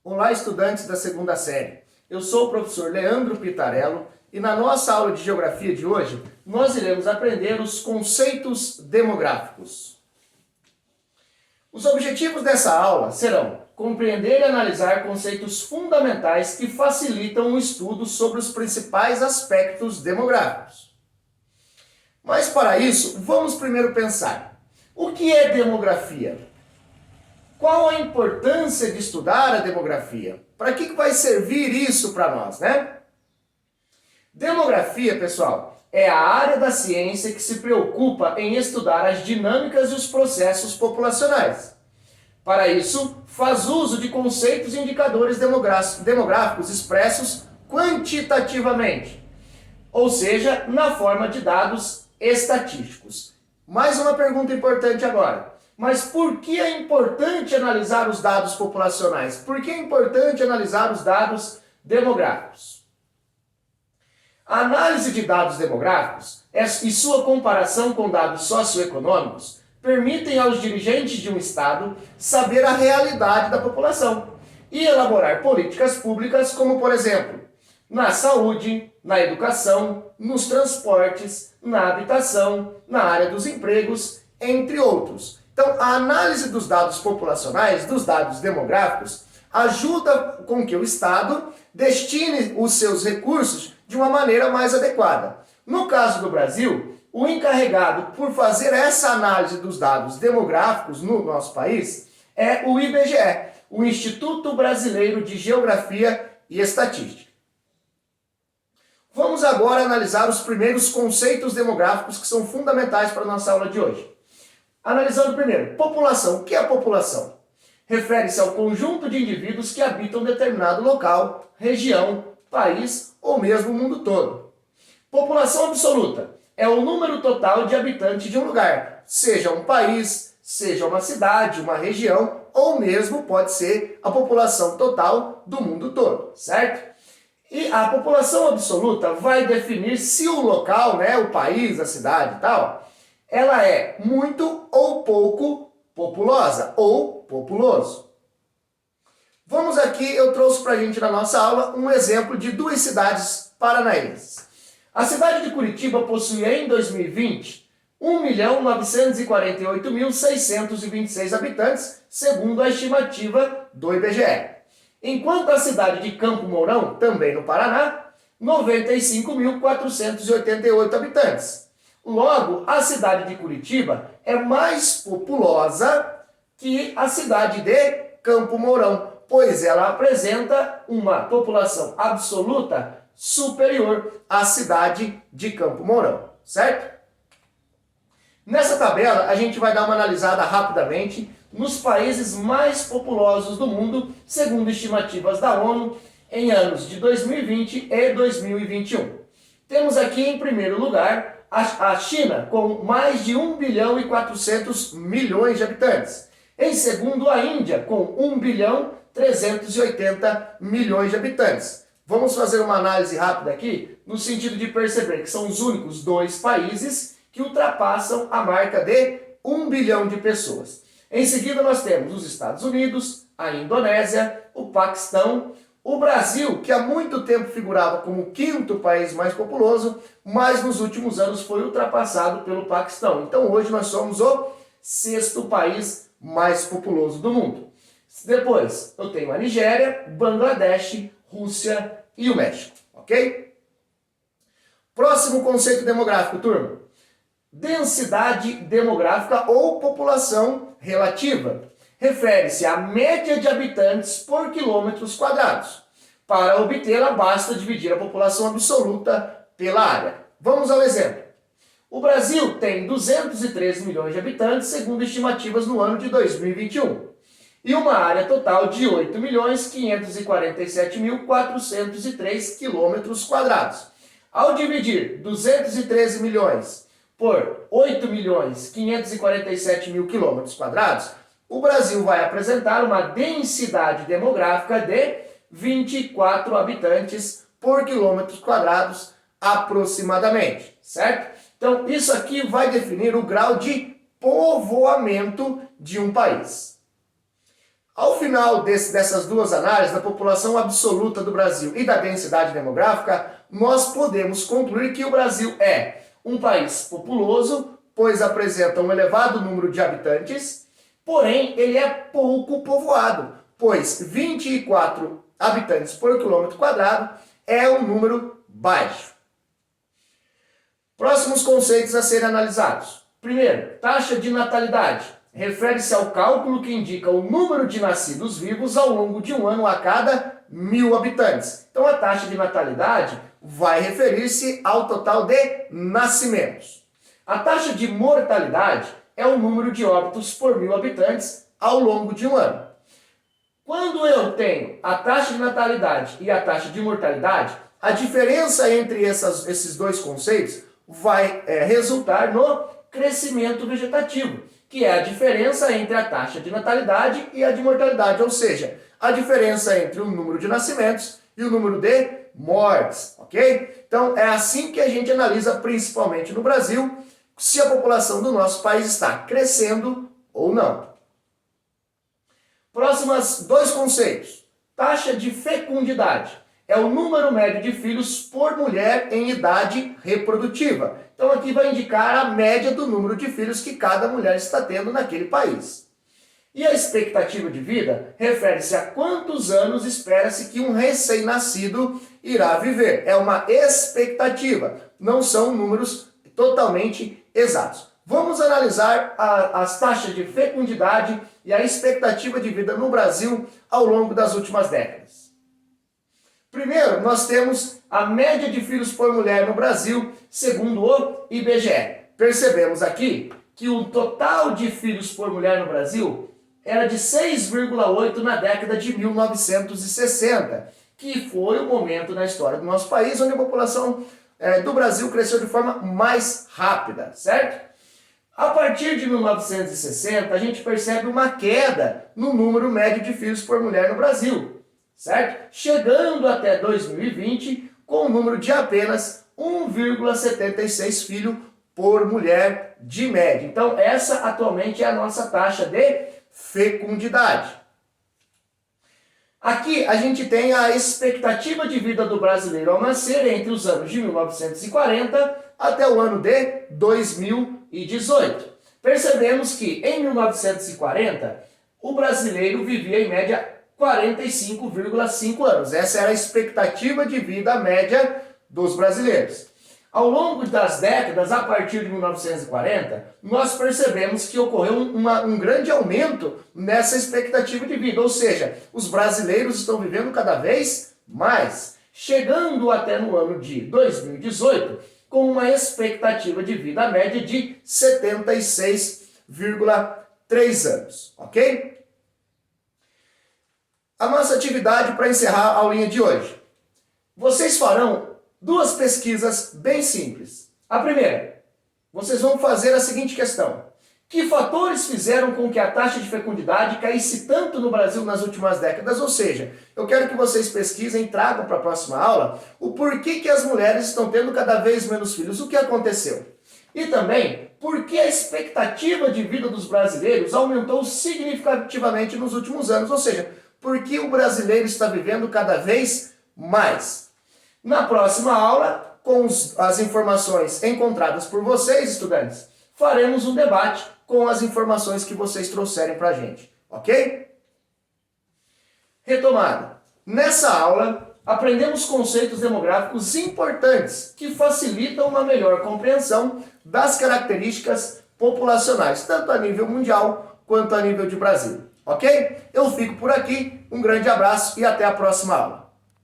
Olá, estudantes da segunda série. Eu sou o professor Leandro Pitarello e na nossa aula de geografia de hoje nós iremos aprender os conceitos demográficos. Os objetivos dessa aula serão compreender e analisar conceitos fundamentais que facilitam o estudo sobre os principais aspectos demográficos. Mas para isso, vamos primeiro pensar: o que é demografia? Qual a importância de estudar a demografia? Para que vai servir isso para nós, né? Demografia, pessoal, é a área da ciência que se preocupa em estudar as dinâmicas e os processos populacionais. Para isso, faz uso de conceitos e indicadores demográficos expressos quantitativamente, ou seja, na forma de dados estatísticos. Mais uma pergunta importante agora. Mas por que é importante analisar os dados populacionais? Por que é importante analisar os dados demográficos? A análise de dados demográficos e sua comparação com dados socioeconômicos permitem aos dirigentes de um Estado saber a realidade da população e elaborar políticas públicas como, por exemplo, na saúde, na educação, nos transportes, na habitação, na área dos empregos, entre outros. Então, a análise dos dados populacionais, dos dados demográficos, ajuda com que o Estado destine os seus recursos de uma maneira mais adequada. No caso do Brasil, o encarregado por fazer essa análise dos dados demográficos no nosso país é o IBGE, o Instituto Brasileiro de Geografia e Estatística. Vamos agora analisar os primeiros conceitos demográficos que são fundamentais para a nossa aula de hoje. Analisando primeiro, população. O que é a população? Refere-se ao conjunto de indivíduos que habitam determinado local, região, país ou mesmo o mundo todo. População absoluta é o número total de habitantes de um lugar, seja um país, seja uma cidade, uma região, ou mesmo pode ser a população total do mundo todo, certo? E a população absoluta vai definir se o local, o país, a cidade e tal, ela é muito ou pouco populosa ou populoso. Vamos aqui, eu trouxe para a gente na nossa aula um exemplo de duas cidades paranaenses. A cidade de Curitiba possui em 2020 1.948.626 habitantes, segundo a estimativa do IBGE. Enquanto a cidade de Campo Mourão, também no Paraná, 95.488 habitantes. Logo, a cidade de Curitiba é mais populosa que a cidade de Campo Mourão, pois ela apresenta uma população absoluta superior à cidade de Campo Mourão, certo? Nessa tabela, a gente vai dar uma analisada rapidamente nos países mais populosos do mundo, segundo estimativas da ONU, em anos de 2020 e 2021. Temos aqui, em primeiro lugar, a China, com mais de 1 bilhão e 400 milhões de habitantes. Em segundo, a Índia, com 1 bilhão 380 milhões de habitantes. Vamos fazer uma análise rápida aqui, no sentido de perceber que são os únicos dois países que ultrapassam a marca de 1 bilhão de pessoas. Em seguida, nós temos os Estados Unidos, a Indonésia, o Paquistão, o Brasil, que há muito tempo figurava como o quinto país mais populoso, mas nos últimos anos foi ultrapassado pelo Paquistão. Então hoje nós somos o sexto país mais populoso do mundo. Depois eu tenho a Nigéria, Bangladesh, Rússia e o México, ok? Próximo conceito demográfico, turma. Densidade demográfica ou população relativa. Refere-se à média de habitantes por quilômetros quadrados. Para obtê-la, basta dividir a população absoluta pela área. Vamos ao exemplo. O Brasil tem 213 milhões de habitantes, segundo estimativas no ano de 2021, e uma área total de 8.547.403 quilômetros quadrados. Ao dividir 213 milhões por 8.547.000 quilômetros quadrados, o Brasil vai apresentar uma densidade demográfica de 24 habitantes por quilômetros quadrados aproximadamente, certo? Então, isso aqui vai definir o grau de povoamento de um país. Ao final dessas duas análises, da população absoluta do Brasil e da densidade demográfica, nós podemos concluir que o Brasil é um país populoso, pois apresenta um elevado número de habitantes, porém ele é pouco povoado, pois 24 habitantes por quilômetro quadrado é um número baixo. Próximos conceitos a serem analisados. Primeiro, taxa de natalidade. Refere-se ao cálculo que indica o número de nascidos vivos ao longo de um ano a cada 1000 habitantes. Então a taxa de natalidade vai referir-se ao total de nascimentos. A taxa de mortalidade é o número de óbitos por 1000 habitantes ao longo de um ano. Quando eu tenho a taxa de natalidade e a taxa de mortalidade, a diferença entre esses dois conceitos vai resultar no crescimento vegetativo, que é a diferença entre a taxa de natalidade e a de mortalidade, ou seja, a diferença entre o número de nascimentos e o número de mortes, ok? Então é assim que a gente analisa, principalmente no Brasil, se a população do nosso país está crescendo ou não. Próximos dois conceitos. Taxa de fecundidade. É o número médio de filhos por mulher em idade reprodutiva. Então aqui vai indicar a média do número de filhos que cada mulher está tendo naquele país. E a expectativa de vida refere-se a quantos anos espera-se que um recém-nascido irá viver. É uma expectativa, não são números totalmente exatos. Vamos analisar as taxas de fecundidade e a expectativa de vida no Brasil ao longo das últimas décadas. Primeiro, nós temos a média de filhos por mulher no Brasil, segundo o IBGE. Percebemos aqui que o total de filhos por mulher no Brasil era de 6,8 na década de 1960, que foi o momento na história do nosso país onde a população do Brasil cresceu de forma mais rápida, certo? A partir de 1960, a gente percebe uma queda no número médio de filhos por mulher no Brasil, certo? Chegando até 2020 com um número de apenas 1,76 filho por mulher de média. Então essa atualmente é a nossa taxa de fecundidade. Aqui a gente tem a expectativa de vida do brasileiro ao nascer entre os anos de 1940 até o ano de 2018. Percebemos que em 1940 o brasileiro vivia em média 45,5 anos. Essa era a expectativa de vida média dos brasileiros. Ao longo das décadas, a partir de 1940, nós percebemos que ocorreu um grande aumento nessa expectativa de vida, ou seja, os brasileiros estão vivendo cada vez mais, chegando até no ano de 2018 com uma expectativa de vida média de 76,3 anos, ok? A nossa atividade para encerrar a aulinha de hoje. Vocês farão duas pesquisas bem simples. A primeira, vocês vão fazer a seguinte questão. Que fatores fizeram com que a taxa de fecundidade caísse tanto no Brasil nas últimas décadas? Ou seja, eu quero que vocês pesquisem, tragam para a próxima aula o porquê que as mulheres estão tendo cada vez menos filhos, o que aconteceu. E também, por que a expectativa de vida dos brasileiros aumentou significativamente nos últimos anos? Ou seja, por que o brasileiro está vivendo cada vez mais? Na próxima aula, com as informações encontradas por vocês, estudantes, faremos um debate com as informações que vocês trouxerem para a gente, ok? Retomada. Nessa aula, aprendemos conceitos demográficos importantes que facilitam uma melhor compreensão das características populacionais, tanto a nível mundial quanto a nível de Brasil, ok? Eu fico por aqui, um grande abraço e até a próxima aula.